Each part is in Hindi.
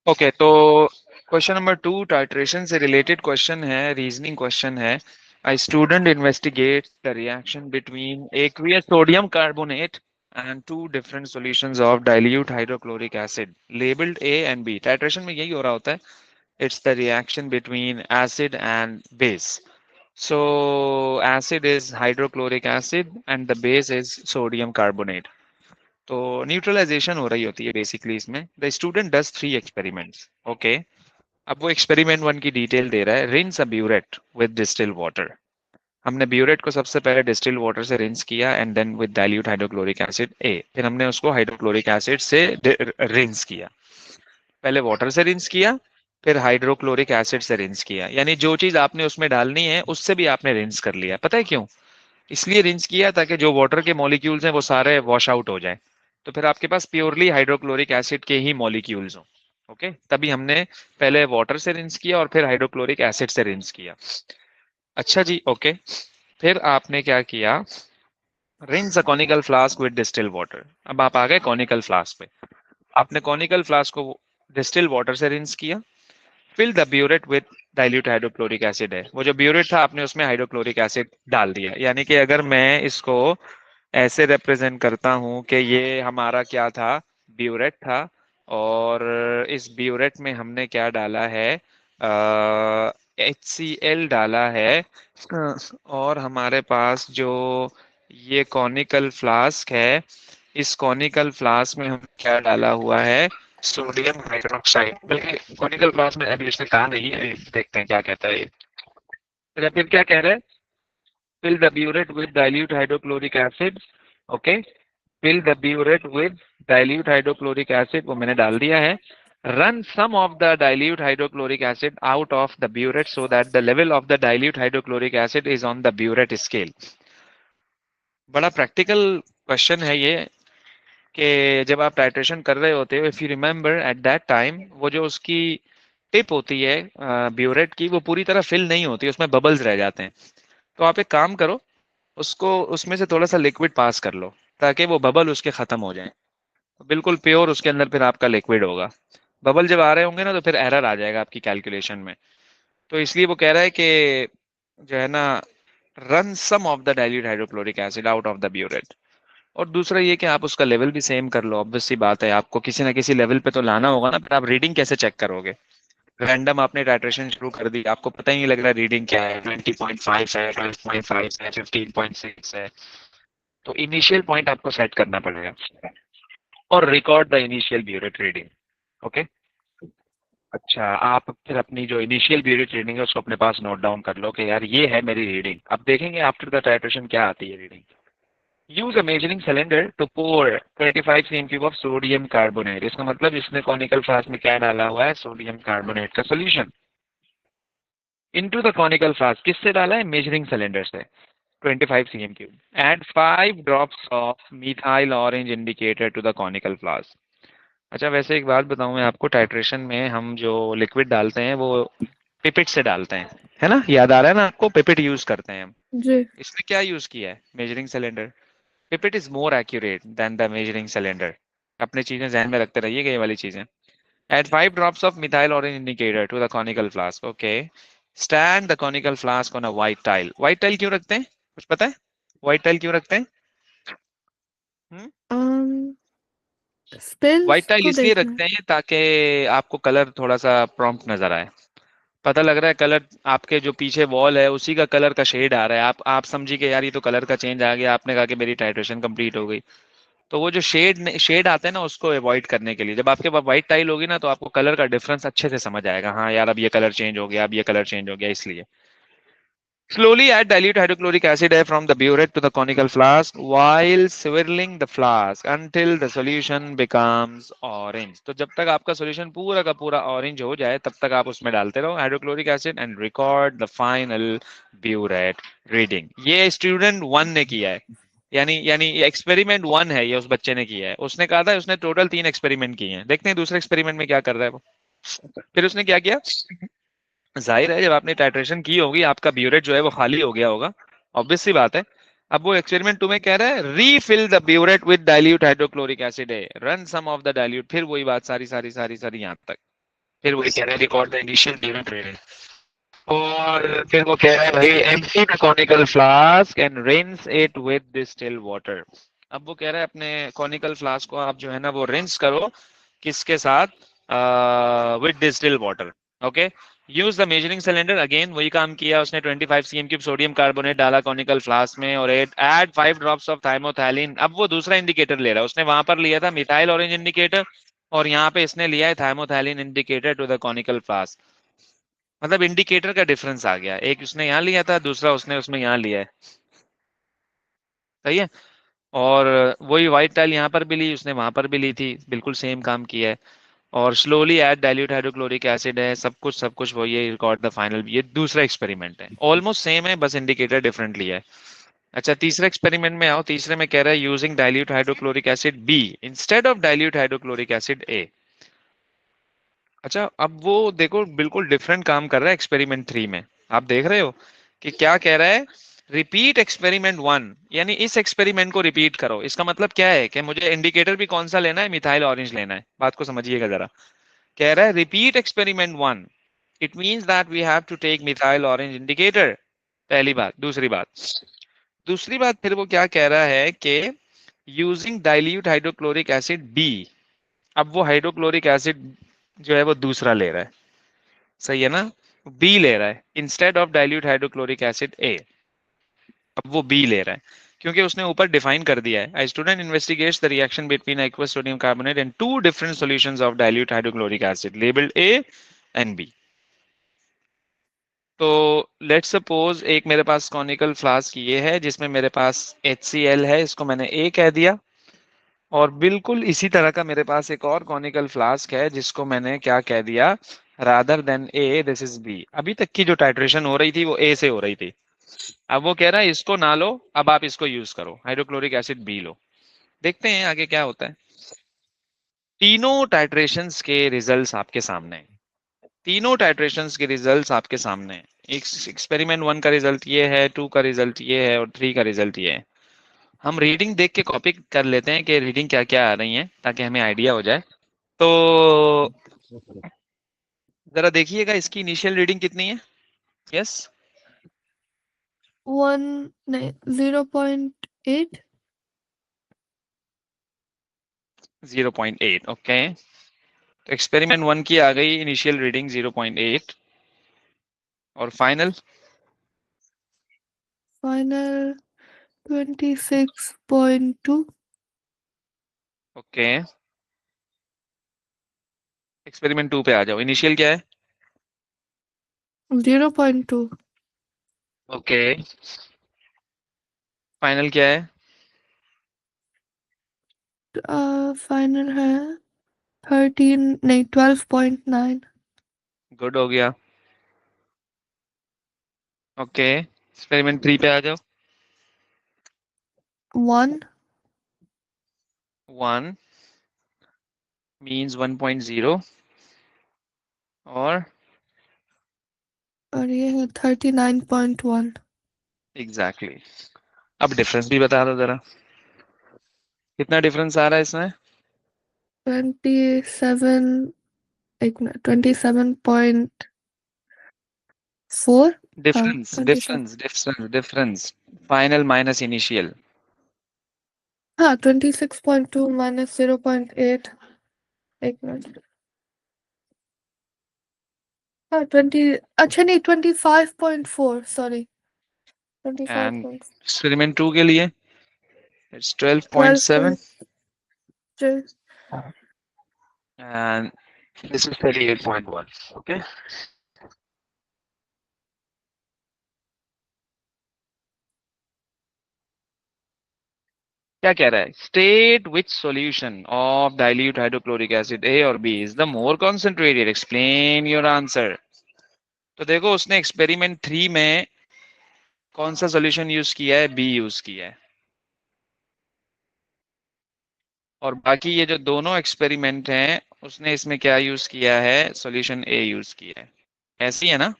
ओके, तो क्वेश्चन नंबर 2 टाइट्रेशन से रिलेटेड क्वेश्चन है, रीजनिंग क्वेश्चन है। A student investigates the reaction between aqueous sodium carbonate and two different solutions of dilute hydrochloric acid labeled A and B. Titration में यही हो रहा होता है। It's the reaction between acid and base. So acid is hydrochloric acid and the base is sodium carbonate. तो न्यूट्रलाइजेशन हो रही होती है बेसिकली इसमें। The student does 3 experiments. Okay, अब वो एक्सपेरिमेंट 1 की डिटेल दे रहा है। Rinse a burette with distil water. हमने ब्यूरेट को सबसे पहले डिस्टिल वाटर से रिंस किया and then with dilute hydrochloric acid A, फिर हमने उसको हाइड्रोक्लोरिक एसिड से रिंस किया। पहले वाटर से रिंस किया, फिर हाइड्रोक्लोरिक एसिड से रिंस किया, यानी जो चीज आपने उसमें डालनी है उससे भी आपने रिंस कर लिया। पता है क्यों? इसलिए रिंस किया ताकि जो वाटर के मॉलिक्यूल्स हैं वो सारे वॉश आउट हो जाए, तो फिर आपके पास प्योरली हाइड्रोक्लोरिक एसिड के ही मॉलिक्यूल्स हो। ओके, तभी हमने पहले वाटर से रिंस किया और फिर हाइड्रोक्लोरिक एसिड से रिंस किया। अच्छा जी, ओके। फिर आपने क्या किया? Rinse a conical flask with distil water. अब आप आ गए कॉनिकल फ्लास्क पे। आपने कॉनिकल फ्लास्क को डिस्टिल वाटर से रिंस किया। Fill the burette with dilute hydrochloric acid है, वो जो ब्यूरेट था आपने उसमें हाइड्रोक्लोरिक एसिड डाल दिया। यानी कि अगर मैं इसको ऐसे रिप्रेजेंट करता हूं कि ये हमारा क्या था, ब्यूरेट था, और इस ब्यूरेट में हमने क्या डाला है, HCl डाला है, और हमारे पास जो ये कॉनिकल फ्लास्क है, इस कॉनिकल फ्लास्क में हम क्या डाला हुआ है, सोडियम हाइड्रोक्साइड। बल्कि कॉनिकल फ्लास्क में अभी इसने कहा नहीं है, देखते हैं क्या कहता है ये। फिर क्या कह रहा है? fill the burette with dilute hydrochloric acid. Okay, fill the burette with dilute hydrochloric acid, वो मैंने डाल दिया है। run some of the dilute hydrochloric acid out of the burette so that the level of the dilute hydrochloric acid is on the burette scale. बड़ा प्रैक्टिकल क्वेश्चन है ये, कि जब आप टाइट्रेशन कर रहे होते हो, if you remember at that time, वो जो उसकी टिप होती है ब्यूरेट की, वो पूरी तरह फिल नहीं होती, उसमें बबल्स रह जाते हैं। तो आप एक काम करो, उसको उसमें से थोड़ा सा लिक्विड पास कर लो ताकि वो बबल उसके खत्म हो जाए। बिल्कुल प्योर उसके अंदर फिर आपका लिक्विड होगा। बबल जब आ रहे होंगे ना तो फिर एरर आ जाएगा आपकी कैलकुलेशन में। तो इसलिए वो कह रहा है कि जो है ना, run some of the dilute hydrochloric acid out of the burette. और दूसरा ये कि आप उसका लेवल भी सेम कर लो। ऑब्वियस सी बात है, आपको किसी ना किसी लेवल पे तो लाना होगा ना, फिर आप रीडिंग कैसे चेक करोगे? रैंडम आपने टाइट्रेशन शुरू कर दी, आपको पता ही नहीं लग रहा रीडिंग क्या है, 20.5 है, 12.5 है, 15.6 है। तो इनिशियल पॉइंट आपको सेट करना पड़ेगा और record the initial burette reading. Okay, अच्छा, आप फिर अपनी जो इनिशियल ब्यूरेट रीडिंग है उसको अपने पास नोट डाउन कर लो कि यार ये है मेरी रीडिंग। अब देखेंगे आफ्टर द टाइट्रेशन क्या आती है reading. Use a measuring cylinder to pour 25 cm of sodium carbonate. इसका मतलब इसने कॉनिकल फ्लास्क में क्या डाला हुआ है, सोडियम कार्बोनेट का solution into the conical flask. किससे डाला है? मेजरिंग सिलेंडर से। 25 cm cube. Add 5 drops of methyl orange indicator to the conical flask. अच्छा, वैसे एक बात बताऊं मैं आपको, टाइट्रेशन में हम जो लिक्विड डालते हैं वो पिपेट से डालते हैं, है ना? याद आ रहा है ना आपको? पिपेट यूज करते हैं हम। जी। इसने क्या यूज किया है? Measuring cylinder. Pipette is more accurate then the measuring cylinder. अपनी चीजें ध्यान में रखते रहिएगा ये वाली चीजें। Add 5 drops of methyl orange indicator to the conical flask. Okay. Stand the conical flask on a white tile. White tile क्यों रखते हैं? कुछ पता है? White tile क्यों रखते हैं? हम्म? White स्पिल्स tile को इसलिए देखना रखते है। हैं ताकि आपको कलर थोड़ा सा प्रॉम्प्ट नजर आए। पता लग रहा है कलर आपके जो पीछे वॉल है उसी का कलर का शेड आ रहा है, आप समझी कि यार ये तो कलर का चेंज आ गया, आपने कहा कि मेरी टाइट्रेशन कंप्लीट हो गई। तो वो जो शेड आते हैं ना, उसको अवॉइड करने के लिए, जब आपके पास व्हाइट टाइल होगी ना तो आपको कलर का डिफरेंस अच्छे से समझ आएगा। हाँ यार, अब ये कलर चेंज हो गया, अब ये कलर चेंज हो गया, इसलिए। Slowly add dilute hydrochloric acid from the burette to the conical flask while swirling the flask until the solution becomes orange. तो जब तक आपका solution पूरा का पूरा orange हो जाए तब तक आप उसमें डालते रहो hydrochloric acid and record the final burette reading. ये student 1 ने किया है, यानी एक्सपेरिमेंट 1 है, ये उस बच्चे ने किया है। उसने कहा था उसने टोटल 3 एक्सपेरिमेंट किए हैं। देखते हैं दूसरे एक्सपेरिमेंट में क्या कर रहा है वो। फिर उसने क्या किया? जाहिर है जब आपने टाइट्रेशन की होगी आपका ब्यूरेट जो है वो खाली हो गया होगा, ऑब्वियस सी बात है। अब वो एक्सपेरिमेंट तुम्हें कह रहा है refill the burette with dilute hydrochloric acid है, run some of the dilute. फिर वही बात सारी सारी सारी सारी यहां तक। फिर वही कह रहे हैं record the initial dilute rate, और फिर वो कह रहा है भाई empty the conical flask and rinse it with distil water. अब वो कह रहा है अपने कॉनिकल फ्लास्क को आप जो है ना वो रिंस करो, किसके साथ, with distil water. Okay, use the measuring cylinder, again वही काम किया उसने, 25 cm क्यूब सोडियम कार्बोनेट डाला कॉनिकल फ्लास्क में और ऐड 5 ड्रॉप्स ऑफ थाइमोथैलिन। अब वो दूसरा इंडिकेटर ले रहा है, उसने वहां पर लिया था मिथाइल ऑरेंज इंडिकेटर, और यहाँ पे इसने लिया है thymolphthalein indicator to the conical flask. मतलब इंडिकेटर का डिफरेंस आ गया, एक उसने यहाँ लिया था, दूसरा उसने उसमें यहाँ लिया है। सही है। और वही व्हाइट टाइल यहाँ पर भी ली उसने, वहां पर भी ली थी, बिल्कुल सेम काम किया है। और slowly add dilute hydrochloric acid है, सब कुछ वही है, रिकॉर्ड द फाइनल। ये दूसरा एक्सपेरिमेंट है, ऑलमोस्ट सेम है, बस इंडिकेटर डिफरेंट लिया है। अच्छा, तीसरे एक्सपेरिमेंट में आओ। तीसरे में कह रहा है using dilute hydrochloric acid B instead of dilute hydrochloric acid A. अच्छा, अब वो देखो बिल्कुल डिफरेंट काम कर रहा है एक्सपेरिमेंट 3 में। आप देख रहे हो कि क्या कह रहा है, रिपीट एक्सपेरिमेंट 1, यानी इस एक्सपेरिमेंट को रिपीट करो। इसका मतलब क्या है कि मुझे इंडिकेटर भी कौन सा लेना है, मिथाइल ऑरेंज लेना है। बात को समझिएगा जरा। कह रहा है repeat experiment 1, it means that we have to take methyl orange indicator. पहली बात। दूसरी बात फिर वो क्या कह रहा है कि using dilute hydrochloric acid B. अब वो हाइड्रोक्लोरिक एसिड जो है वो दूसरा ले रहा है, सही है ना, बी ले रहा है instead of dilute hydrochloric acid A. अब वो बी ले रहा है क्योंकि उसने ऊपर डिफाइन कर दिया है, I student investigates the reaction between aqueous sodium carbonate and two different solutions of dilute hydrochloric acid labelled A and B. तो लेट्स सपोज एक मेरे पास कॉनिकल फ्लास्क ये है जिसमें मेरे पास HCl है, इसको मैंने ए कह दिया। और बिल्कुल इसी तरह का मेरे पास एक और कॉनिकल फ्लास्क है जिसको मैंने क्या कह दिया, rather than A this is B. अभी तक की जो टाइट्रेशन हो रही थी वो ए से हो रही थी। अब वो कह रहा है इसको ना लो, अब आप इसको यूज करो, हाइड्रोक्लोरिक एसिड बी लो। देखते हैं आगे क्या होता है। तीनों टाइट्रेशंस के रिजल्ट्स आपके सामने हैं। तीनों टाइट्रेशंस के रिजल्ट्स आपके सामने हैं। एक्सपेरिमेंट 1 का रिजल्ट ये है, 2 का रिजल्ट ये है और 3 का रिजल्ट ये है। हम रीडिंग देख के कॉपी कर लेते हैं कि रीडिंग क्या क्या आ रही है ताकि हमें आइडिया हो जाए। तो जरा देखिएगा इसकी इनिशियल रीडिंग कितनी है। यस, 0.8। 0.8। ओके, तो एक्सपेरिमेंट 1 की आ गई इनिशियल रीडिंग 0.8, और फाइनल फाइनल 26.2। ओके। एक्सपेरिमेंट 2 पे आ जाओ, इनिशियल क्या है। 0.2। ओके, फाइनल क्या है। फाइनल है 13 नहीं 12.9। गुड हो गया। ओके, एक्सपेरिमेंट 3 पे आ जाओ। 1। 1 मींस 1.0, और और ये है 39.1। Exactly exactly. अब डिफरेंस भी बता दो जरा, कितना डिफरेंस आ रहा है इसमें। 27। एक मिनट, 27.4। हाँ difference 27। Difference difference difference, final minus initial. हाँ 26.2 माइनस 0.8। एक मिनट। हाँ 20। अच्छा नहीं 25.4, सॉरी। एंड 25.4। एक्सपेरिमेंट 2 के लिए it's 12.7 12.3। And this is 38.1। Okay, क्या कह रहा है, state which solution of dilute hydrochloric acid A और B is the more concentrated, explain your answer. तो देखो उसने एक्सपेरिमेंट 3 में कौन सा सॉल्यूशन यूज किया है, बी यूज किया है। और बाकी ये जो दोनों एक्सपेरिमेंट हैं उसने इसमें क्या यूज किया है, सॉल्यूशन ए यूज किया है। ऐसी है ना।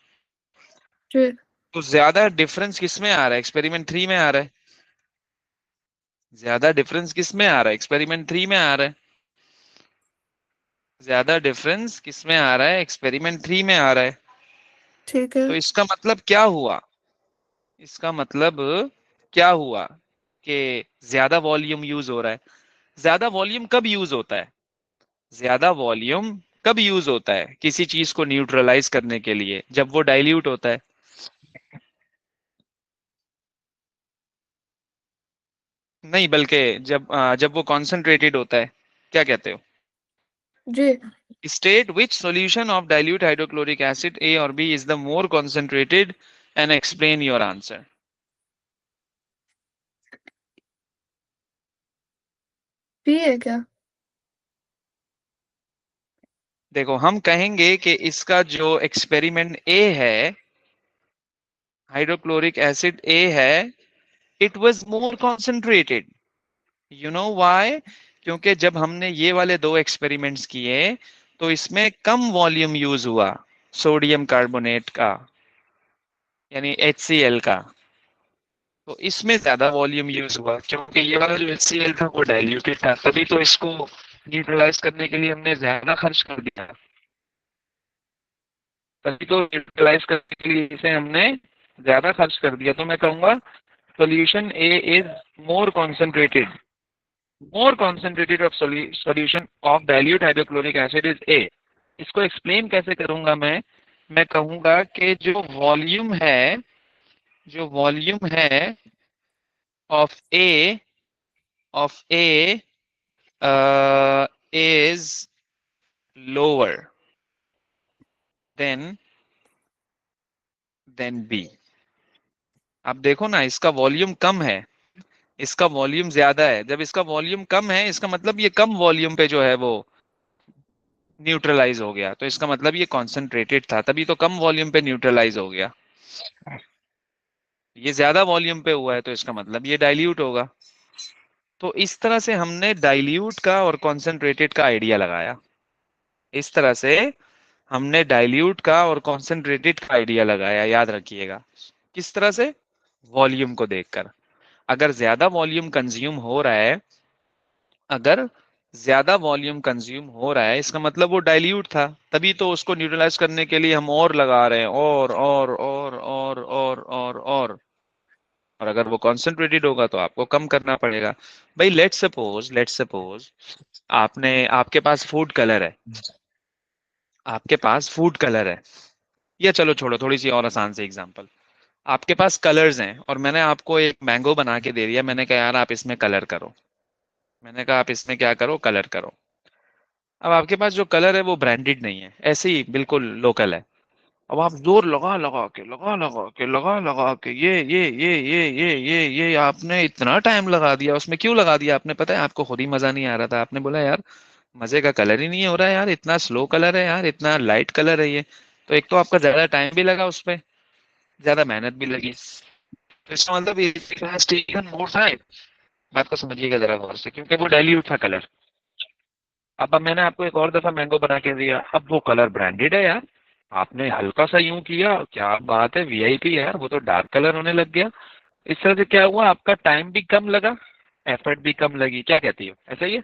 तो ज्यादा डिफरेंस किस में आ रहा है, एक्सपेरिमेंट 3 में आ रहा है। ज्यादा डिफरेंस किस में आ रहा है, एक्सपेरिमेंट 3 में आ रहा है। ज्यादा डिफरेंस किस में आ रहा है? एक्सपेरिमेंट 3 में आ रहा है। ठीक है। तो इसका मतलब क्या हुआ? इसका मतलब क्या हुआ कि ज्यादा वॉल्यूम यूज हो रहा है। ज्यादा वॉल्यूम कब यूज होता है? ज्यादा वॉल्यूम कब यूज होता है किसी चीज को न्यूट्रलाइज करने के लिए? जब वो डाइल्यूट होता है। नहीं, बल्कि जब वो कॉन्सेंट्रेटेड होता है। क्या कहते हो? जी। State which solution of dilute hydrochloric acid A or B is the more concentrated and explain your answer. B है क्या? देखो, हम कहेंगे कि इसका जो एक्सपेरिमेंट ए है, हाइड्रोक्लोरिक एसिड ए है, it was more concentrated. You know why? क्योंकि जब हमने ये वाले दो एक्सपेरिमेंट्स किए तो इसमें कम वॉल्यूम यूज हुआ सोडियम कार्बोनेट का, यानी HCl का। तो इसमें ज्यादा वॉल्यूम यूज हुआ क्योंकि ये वाला जो HCl था वो डाइल्यूटेड था, तभी तो इसको न्यूट्रलाइज करने के लिए हमने ज्यादा खर्च कर दिया। तभी तो न्यूट्रलाइज करने के लिए इसे हमने ज्यादा खर्च कर दिया। तो मैं कहूंगा solution A is more concentrated. More concentrated of solution of dilute hydrochloric acid is a. इसको एक्सप्लेन कैसे करूंगा मैं कहूंगा कि जो वॉल्यूम है of A is lower than B। अब देखो ना, इसका वॉल्यूम कम है, इसका वॉल्यूम ज्यादा है। जब इसका वॉल्यूम कम है, इसका मतलब ये कम वॉल्यूम पे जो है वो न्यूट्रलाइज हो गया। तो इसका मतलब ये कॉन्सेंट्रेटेड था, तभी तो कम वॉल्यूम पे न्यूट्रलाइज हो गया। ये ज्यादा वॉल्यूम पे हुआ है तो इसका मतलब ये डाइल्यूट होगा। तो इस तरह से हमने डाइल्यूट का और कॉन्सेंट्रेटेड का आइडिया लगाया। इस तरह से हमने डाइल्यूट का और कॉन्सेंट्रेटेड का आइडिया लगाया, याद रखिएगा। किस तरह से? वॉल्यूम को देखकर। अगर ज्यादा वॉल्यूम कंज्यूम हो रहा है, अगर ज्यादा वॉल्यूम कंज्यूम हो रहा है, इसका मतलब वो डाइल्यूट था, तभी तो उसको न्यूट्रलाइज करने के लिए हम और लगा रहे हैं, और अगर वो कॉन्सेंट्रेटेड होगा तो आपको कम करना पड़ेगा। भाई लेट्स सपोज आपके पास फूड कलर है। आपके पास फूड कलर है, या चलो छोड़ो, थोड़ी सी और आसान सी एग्जांपल। आपके पास कलर्स हैं और मैंने आपको एक मैंगो बना के दे दिया। मैंने कहा यार आप इसमें कलर करो। मैंने कहा आप इसमें क्या करो, कलर करो। अब आपके पास जो कलर है वो ब्रांडेड नहीं है, ऐसे ही बिल्कुल लोकल है। अब आप जोर लगा लगा के ये आपने इतना टाइम लगा दिया उसमें। क्यों लगा दिया आपने पता है? आपको खुद ही मजा नहीं आ रहा था। आपने बोला यार मजे का कलर ही नहीं हो रहा है यार, इतना स्लो कलर है यार, इतना लाइट कलर है ये। तो एक तो आपका ज्यादा टाइम भी लगा उस पे, ज्यादा मेहनत भी लगी। तो इसका मतलब it has taken more time। बात को समझिएगा जरा गौर से, क्योंकि वो डाइल्यूट था कलर। अब मैंने आपको एक और दफा मैंगो बना के दिया, अब वो कलर ब्रांडेड है यार। आपने हल्का सा यूं किया, क्या बात है, वीआईपी है यार, वो तो डार्क कलर होने लग गया। इस तरह से क्या हुआ, आपका टाइम भी कम लगा, एफर्ट भी कम लगी। क्या कहती हो, ऐसा ही है?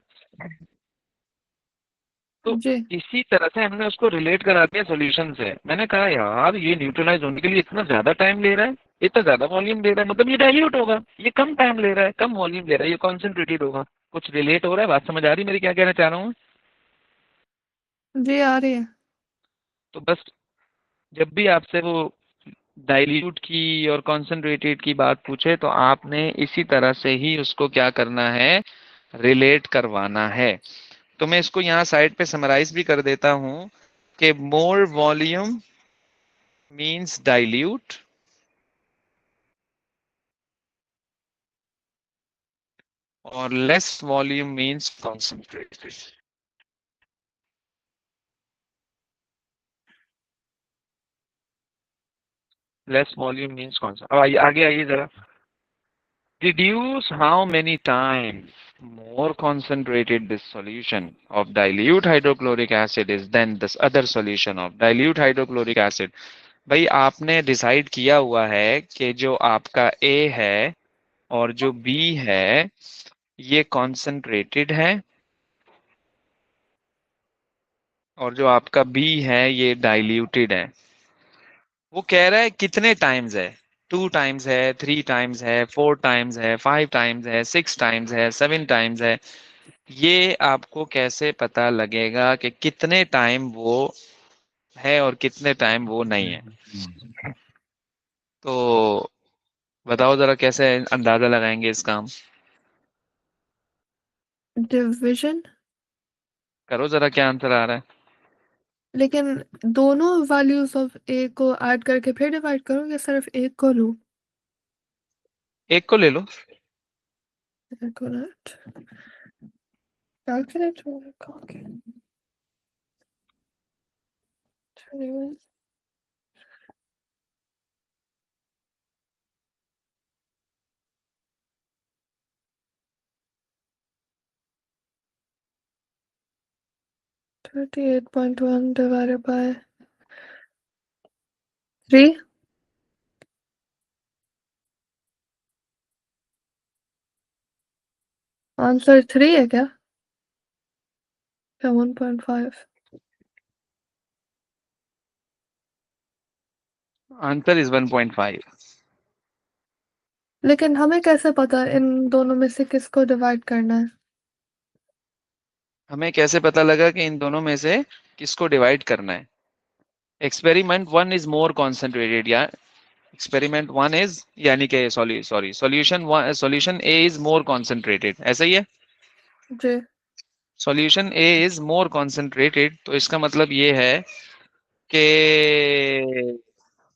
तो जी। इसी तरह से हमने उसको रिलेट करा दिया सॉल्यूशन से। मैंने कहा यार ये न्यूट्रलाइज होने के लिए इतना ज्यादा टाइम ले रहा है, इतना ज्यादा वॉल्यूम ले रहा है, मतलब ये डाइल्यूट होगा। ये कम टाइम ले रहा है, कम वॉल्यूम ले रहा है, ये कॉन्सेंट्रेटेड होगा। कुछ रिलेट हो रहा है? बात समझ आ रही है मेरी, क्या कहना चाह रहा हूँ? जी आ रही है। तो बस जब भी आपसे वो डाइल्यूट की और कॉन्सेंट्रेटेड की बात पूछे तो आपने इसी तरह से ही उसको क्या करना है, रिलेट करवाना है। तो मैं इसको यहाँ साइड पे समराइज भी कर देता हूँ कि मोर वॉल्यूम मीन्स डाइल्यूट और less volume means concentrated. Less volume means concentrated. अब आगे आइए जरा। Reduce how many times more concentrated this solution of dilute hydrochloric acid is than this other solution of dilute hydrochloric acid। भाई आपने डिसाइड किया हुआ है कि जो आपका A है और जो B है ये कॉन्सेंट्रेटेड है और जो आपका बी है ये डाइल्यूटेड है। वो कह रहा है कितने टाइम्स है, 2 टाइम्स है, 3 टाइम्स है, 4 टाइम्स है, 5 टाइम्स है, 6 टाइम्स है, 7 टाइम्स है। ये आपको कैसे पता लगेगा कि कितने टाइम वो है और कितने टाइम वो नहीं है? तो बताओ जरा कैसे अंदाजा लगाएंगे इसका हम? डिविजन। करो जरा, क्या आंसर आ रहा है? लेकिन दोनों वैल्यूज ऑफ ए को ऐड करके फिर डिवाइड करो या सिर्फ एक को लो? एक को ले लो। एक मिनट, कैलकुलेट करोगे? 38.1 divided by 3. आंसर 3 है क्या? क्या 1.5? Answer is 1.5। लेकिन हमें कैसे पता इन दोनों में से किसको डिवाइड करना है? हमें कैसे पता लगा कि इन दोनों में से किसको डिवाइड करना है? Experiment one is more concentrated या एक्सपेरिमेंट वन इज, यानी कि sorry solution A is more concentrated, ऐसा ही है। जी। Solution A is more concentrated, तो इसका मतलब ये है कि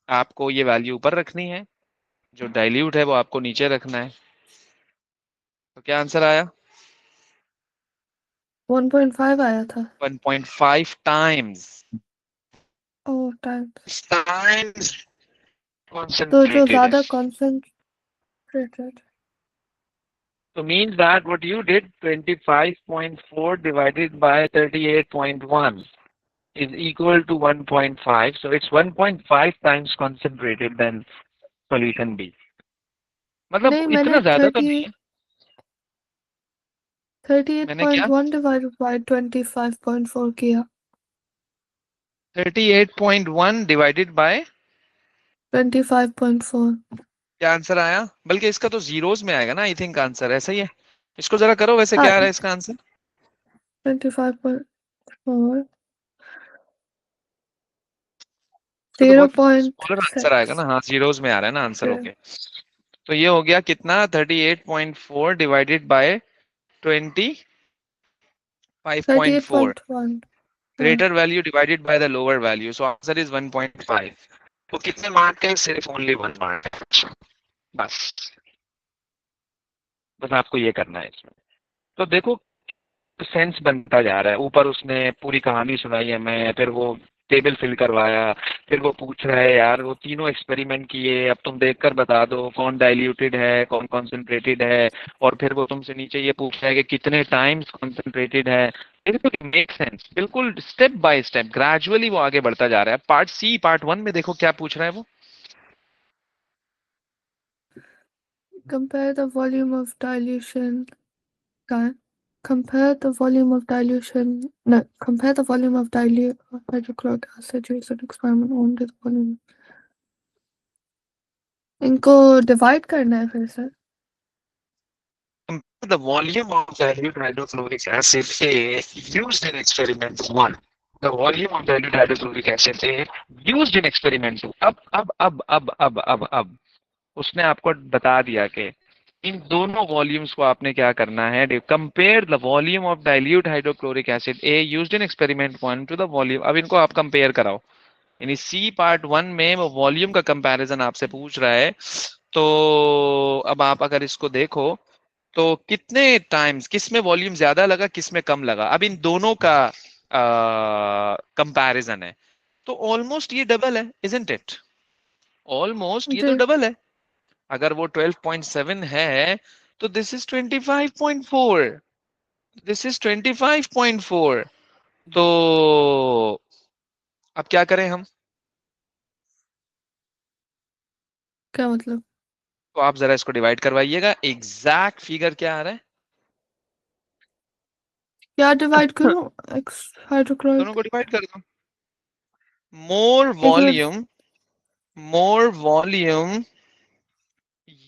आपको ये वैल्यू ऊपर रखनी है, जो डाइल्यूट है वो आपको नीचे रखना है। तो क्या आंसर आया? 1.5 आया था। 1.5 टाइम्स। ओह, टाइम्स। टाइम्स तो जो कॉन्सेंट्रेटेड है। ज्यादा concentrated. So means that what you did, 25.4 divided by 38.1 is equal to 1.5. So it's 1.5 times concentrated than solution B. मतलब नहीं, मैंने इतना ज्यादा तो थर्टी नहीं है। थर्टी एट मैंने पॉइंट क्या, वन डिवाइडेड बाई 25.4 किया। 38.1 डिवाइडेड बाय 25.4। क्या आंसर आया? बल्कि इसका तो जीरोस में आएगा ना, आई थिंक आंसर ऐसा ही है। इसको जरा करो, वैसे हाँ, क्या आ रहा है इसका आंसर? 25.4। इसका तो जीरो बहुत पॉइंट स्मॉलर आंसर आएगा सिक्स ना। हाँ, जीरोस में आ रहा है ना आंसर। ओके, तो ये हो गया कितना, 38.4 divided by twenty five thirty point eight four point one हाँ। greater value divided by the lower value, so answer is 1.5। तो कितने मार्क है? सिर्फ ओनली 1 मार्क है। बस, बस आपको ये करना है इसमें। तो देखो, सेंस बनता जा रहा है। ऊपर उसने पूरी कहानी सुनाई है, मैं फिर वो टेबल फिल करवाया, फिर वो पूछ रहा है यार वो तीनों एक्सपेरिमेंट किए, अब तुम देखकर बता दो कौन डाइल्यूटेड है कौन कॉन्सेंट्रेटेड है। और फिर वो तुमसे नीचे ये पूछ रहा है कि कितने टाइम्स कॉन्सेंट्रेटेड है। देखो, मेक सेंस, बिल्कुल स्टेप बाय स्टेप ग्रेजुअली वो आगे बढ़ता जा रहा है। पार्ट सी, पार्ट वन में देखो क्या पूछ रहा है वो। Compare the volume of dilution. Compare the volume of dilution. No, compare the volume of dilute hydrochloric acid used in experiment on the volume. इनको डिवाइड करना है फिर से। The volume of dilute hydrochloric acid A used in experiment 1, the volume of dilute hydrochloric acid A used in experiment 2। अब उसने आपको बता दिया कि इन दोनों वॉल्यूम्स को आपने क्या करना है, compare the volume of dilute hydrochloric acid A used in experiment 1 to the volume. अब इनको आप कंपेयर कराओ, यानी सी पार्ट वन में वो वॉल्यूम का कंपैरिजन आपसे पूछ रहा है। तो अब आप अगर इसको देखो तो कितने टाइम्स, किस में वॉल्यूम ज्यादा लगा किस में कम लगा, अब इन दोनों का कंपैरिजन है। तो ऑलमोस्ट ये डबल है, इजंट इट? ऑलमोस्ट ये तो जी। डबल है। अगर वो 12.7 है तो दिस इज 25.4, दिस इज 25.4। तो अब क्या करें हम? क्या मतलब? तो आप जरा इसको डिवाइड करवाइएगा, एग्जैक्ट फिगर क्या आ रहा है? क्या डिवाइड करूं? एक्स दोनों हाइड्रोक्लोरिक को डिवाइड कर दो। मोर एक minute. Volume, more volume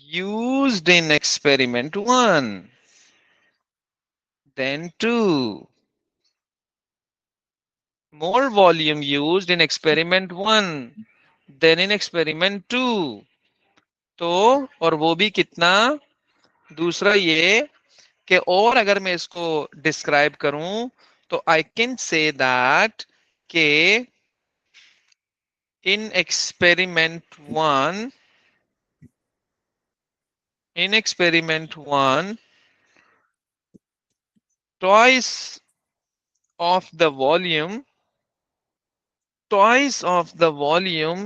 used in experiment 1 than 2. More volume used in experiment 1 than in experiment 2. तो और वो भी कितना? दूसरा ये कि और अगर मैं इसको डिस्क्राइब करूं तो आई कैन से दैट के इन experiment 1, in experiment 1 twice of the volume, twice of the volume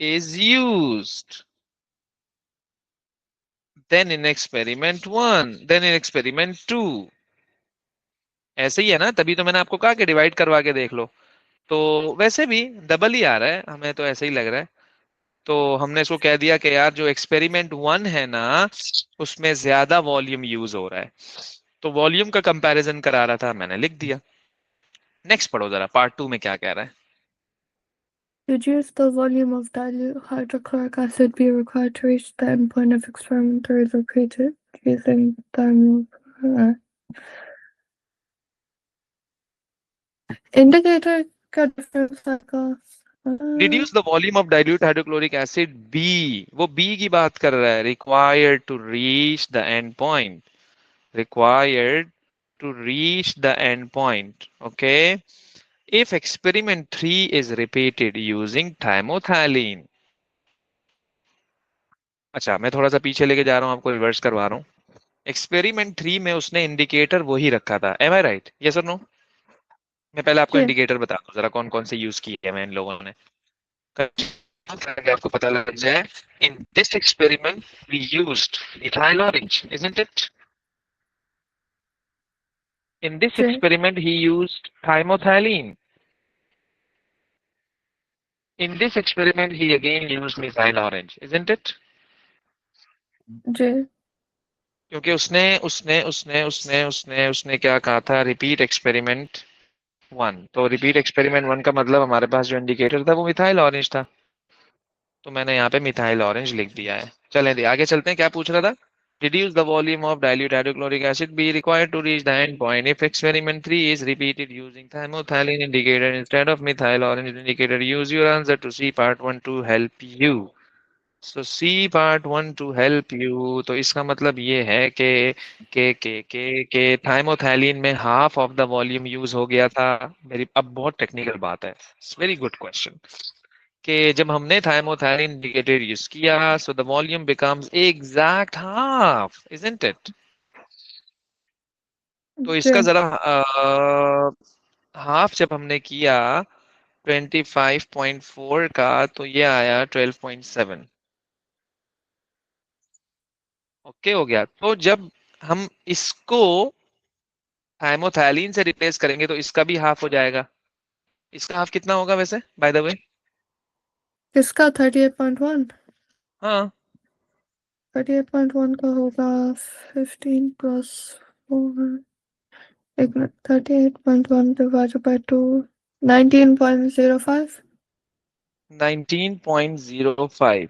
is used then in experiment 1, then in experiment 2. ऐसे ही है ना, तभी तो मैंने आपको कहा कि डिवाइड करवा के देख लो। तो वैसे भी डबल ही आ रहा है, हमें तो ऐसे ही लग रहा है। तो हमने इसको कह दिया कि यार जो एक्सपेरिमेंट 1 है ना, उसमें ज्यादा वॉल्यूम यूज हो रहा है। तो वॉल्यूम का कंपैरिजन करा रहा था, मैंने लिख दिया। नेक्स्ट पढ़ो जरा, पार्ट 2 में क्या कह रहा है। reduce the volume of dilute hydrochloric acid be required to reach the endpoint if experiment is repeated using thermal indicator का difference का reduce the volume of dilute hydrochloric acid B, वो बी की बात कर रहा है, required to reach the end point, required to reach the end point. Okay. If experiment 3 is repeated using thymothalene. अच्छा, मैं थोड़ा सा पीछे लेके जा रहा हूँ, आपको रिवर्स करवा रहा हूँ। एक्सपेरिमेंट 3 में उसने इंडिकेटर वही रखा था, एम आई राइट, यस और नो? मैं पहले आपको जी इंडिकेटर बता दूं जरा, कौन कौन से यूज किए हैं इन लोगों ने, ताकि आपको पता लग जाए। In this experiment we used ethyl orange, isn't it? In this जी experiment, he used thymothalene. In this experiment, he again used methyl orange, isn't it? जी क्योंकि उसने उसने उसने उसने उसने उसने क्या कहा था, रिपीट एक्सपेरिमेंट 1। तो रिपीट एक्सपेरिमेंट 1 का मतलब हमारे पास जो इंडिकेटर था वो मिथाइल ऑरेंज था। तो मैंने यहाँ पे मिथाइल ऑरेंज लिख दिया है। चलें आगे चलते हैं, क्या पूछ रहा था? Reduce the volume of dilute hydrochloric acid be required to reach the end point if experiment 3 is repeated using thymothalene indicator instead of methyl orange indicator. Use your answer to C part 1 to help you. So C part 1 to help you, तो इसका मतलब ये है कि थाइमोथैलिन में half of the volume use हो गया था। मेरी अब बहुत टेक्निकल बात है, वेरी गुड क्वेश्चन। कि जब हमने थाइमोथैलिन इंडिकेटर यूज किया so the volume becomes exact half, isn't it? तो जी इसका जरा हाफ जब हमने किया 25.4 का, तो ये आया 12.7। ओके हो गया। तो जब हम इसको थाइमोथैलिन से रिप्लेस करेंगे तो इसका भी हाफ हो जाएगा। इसका हाफ कितना होगा वैसे, बाय द वे? किसका 38.1? हाँ, 38.1 का होगा 15 प्लस 4, एक मिनट, 38.1 डिवाइडेड बाय 2, 19.05। 19.05।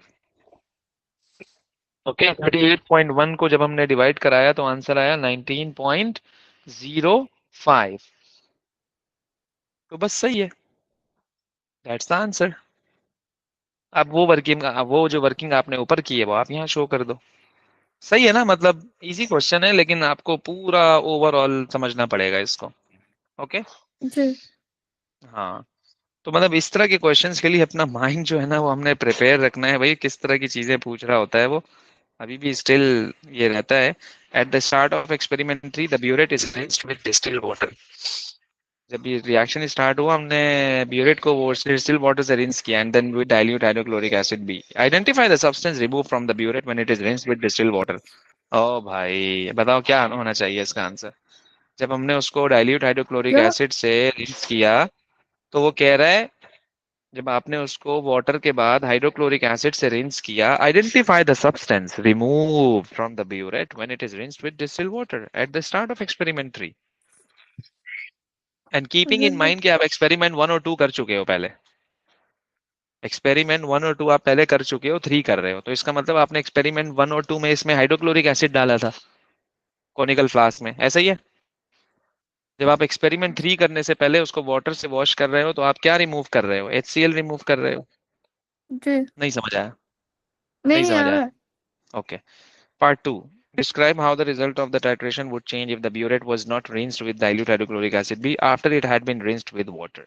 ओके, 38.1 को जब हमने डिवाइड कराया तो आंसर आया 19.05। तो बस सही है, दैट्स द आंसर। अब वो जो वर्किंग आपने ऊपर की है वो आप यहाँ शो कर दो। सही है ना, मतलब इजी क्वेश्चन है, लेकिन आपको पूरा ओवरऑल समझना पड़ेगा इसको। ओके। जी हाँ, तो मतलब इस तरह के क्वेश्चंस के लिए अपना माइंड जो है ना वो हमने प्रिपेयर रखना है भाई, किस तरह की चीजें पूछ रहा होता है वो। अभी भी स्टिल ये रहता है। At the start of experiment 3 the burette is rinsed with distilled water. जब ये रिएक्शन स्टार्ट हुआ हमने ब्यूरेट को वो डिस्टिल्ड वाटर से रिंस किया and then with dilute hydrochloric acid B identify the substance remove from the burette when it is rinsed with distilled water. ओ भाई बताओ क्या होना चाहिए इसका आंसर? जब हमने उसको डाइल्यूट हाइड्रोक्लोरिक क्या एसिड से रिंस किया तो वो कह रहा है जब आपने उसको वाटर के बाद हाइड्रोक्लोरिक एसिड से रिंस किया, identify the substance remove from the burette when it is rinsed with distilled water at the start of experiment 3। And keeping in hmm, mind कि आप एक्सपेरिमेंट 1 और 2 कर चुके हो पहले। एक्सपेरिमेंट 1 और 2 आप पहले कर चुके हो, 3 कर रहे हो, तो इसका मतलब आपने एक्सपेरिमेंट 1 और 2 में इसमें हाइड्रोक्लोरिक एसिड डाला था कॉनिकल फ्लास्क में, ऐसा ही है। जब आप एक्सपेरिमेंट 3 करने से पहले उसको वाटर से वॉश कर रहे हो तो आप क्या रिमूव कर रहे हो? HCl रिमूव कर रहे हो। जी। नहीं समझ आया? नहीं नहीं समझ आ आया? रहा है। Okay. Part 2. Describe how the result of the titration would change if the burette was not rinsed with dilute hydrochloric acid B after it had been rinsed with water.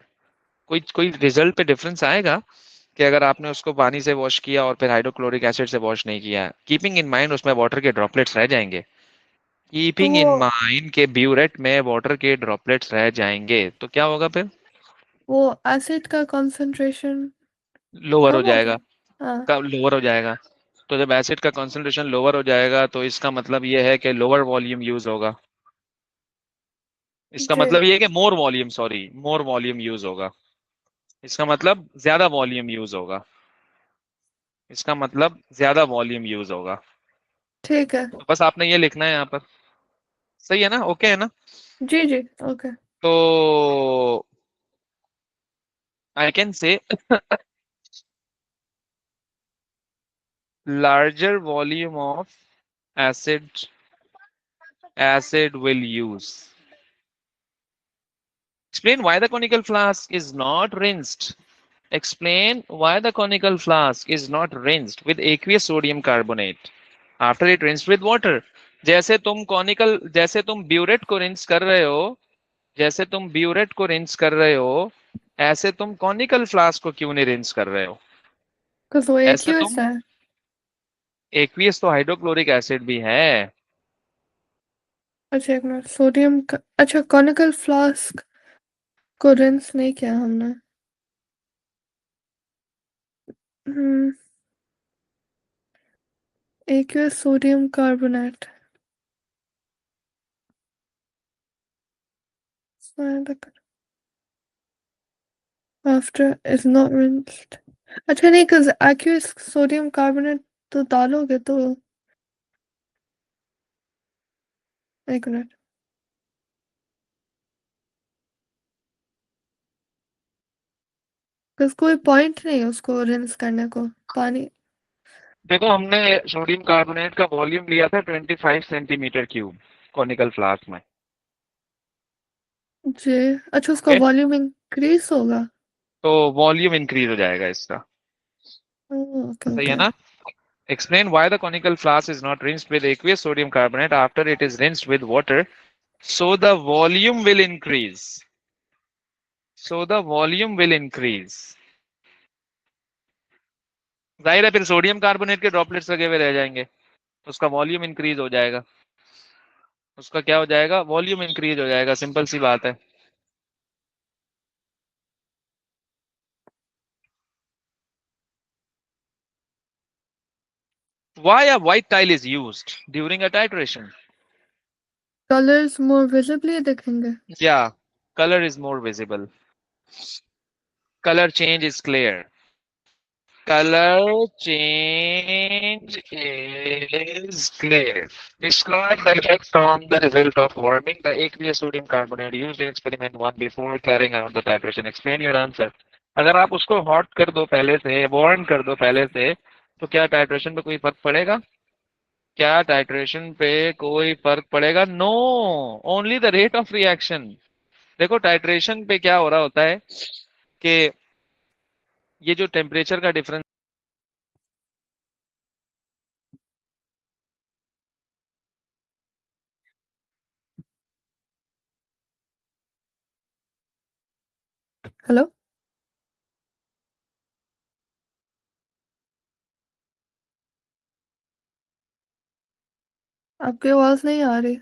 कोई कोई रिजल्ट पे डिफरेंस आएगा कि अगर आपने उसको पानी से वॉश किया और फिर हाइड्रोक्लोरिक एसिड से वॉश नहीं किया? कीपिंग इन माइंड उसमें वाटर के ड्रॉपलेट्स रह जाएंगे। तो कीपिंग इन माइंड के ब्यूरेट में वाटर के ड्रॉपलेट्स रह जाएंगे तो क्या होगा फिर? वो एसिड का कंसंट्रेशन लोअर हो कम हो जाएगा। जाए। हाँ। कब लोअर हो जाएगा? तो जब एसिड का कंसंट्रेशन लोअर हो जाएगा तो इसका मतलब ये है कि लोअर वॉल्यूम यूज होगा। इसका जी। मतलब ये है कि मोर वॉल्यूम, सॉरी, मोर वॉल्यूम यूज होगा। इसका मतलब ज्यादा वॉल्यूम यूज होगा। इसका मतलब ज्यादा वॉल्यूम यूज होगा। ठीक है। तो बस आपने ये लिखना है यहाँ पर। सही है ना? ओके है ना? जी जी। ओके। तो I can say larger volume of acid will use. Explain why the conical flask is not rinsed. Explain why the conical flask is not rinsed with aqueous sodium carbonate after it rinsed with water. जैसे तुम ब्यूरेट को रिंस कर रहे हो, जैसे तुम ब्यूरेट को रिंस कर रहे हो, ऐसे तुम कॉनिकल फ्लास्क को क्यों नहीं रिंस कर रहे हो? बिकॉज वो एक ऐसे ही तुम, है। एक्वियस तो हाइड्रोक्लोरिक एसिड भी है। अच्छा एक मिनट, सोडियम का, अच्छा कॉनिकल फ्लास्क को रिंस नहीं किया हमने। हम्म। Aqueous sodium carbonate after is not rinsed। अच्छा नहीं, cause aqueous सोडियम कार्बोनेट तो डालोगे तो, एक मिनट, cause कोई पॉइंट नहीं है उसको रिंस करने को, पानी। देखो हमने सोडियम कार्बोनेट का वॉल्यूम लिया था 25 सेंटीमीटर क्यूब कॉनिकल फ्लास्क में। जी। अच्छा उसका ओके, वॉल्यूम इंक्रीज होगा। तो वॉल्यूम इंक्रीज हो जाएगा इसका। ओके सही है ओके। ना? Explain why the conical flask is not rinsed with aqueous sodium carbonate after it is rinsed with water, so the volume will increase. So the volume will increase. जाहिर है फिर सोडियम कार्बोनेट के ड्रॉपलेट्स लगे हुए रह जाएंगे, उसका वॉल्यूम इंक्रीज हो जाएगा। उसका क्या हो जाएगा? वॉल्यूम इंक्रीज हो जाएगा, सिंपल सी बात है। Why a white tile is used during a titration? Colours more visibly दिखेंगे। Yeah, color is more visible. Color change is clear. Color change is clear. Describe the effect on the result of warming the aqueous sodium carbonate used in experiment 1 before carrying out the titration. Explain your answer. अगर आप उसको हॉट कर दो पहले से, वार्म कर दो पहले से, तो क्या टाइट्रेशन पे कोई फर्क पड़ेगा? क्या टाइट्रेशन पे कोई फर्क पड़ेगा? No, only the rate of reaction. देखो टाइट्रेशन पे क्या हो रहा होता है कि ये जो टेम्परेचर का डिफरेंस, हेलो। आपकी आवाज नहीं आ रही।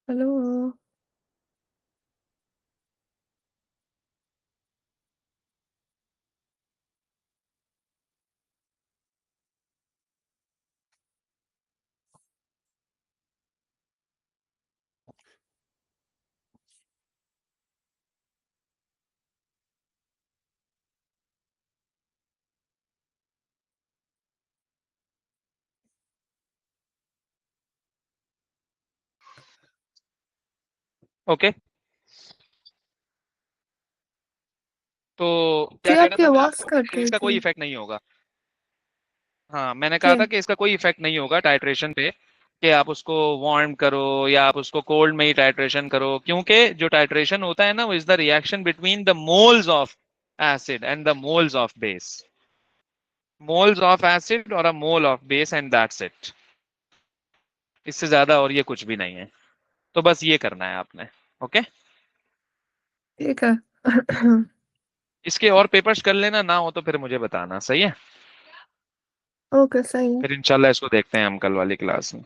Hello. ओके, तो क्या जी कह रहा आपकी था मैं आवाज आपको कट कि गई इसका थी। कोई इफेक्ट नहीं होगा। हाँ, मैंने कहा जी। था कि इसका कोई इफेक्ट नहीं होगा टाइट्रेशन पे, कि आप उसको वार्म करो या आप उसको कोल्ड में ही टाइट्रेशन करो, क्योंकि जो टाइट्रेशन होता है ना, वो is the reaction between the moles of acid and the moles of base, moles of acid और a mole of base and that's it. इससे ज्यादा और ये कुछ भी नहीं है। तो बस ये करना है आपने। ओके। ठीक है। इसके और पेपर्स कर लेना, ना हो तो फिर मुझे बताना, सही है। ओके, सही है। फिर इंशाल्लाह इसको देखते हैं हम कल वाली क्लास में।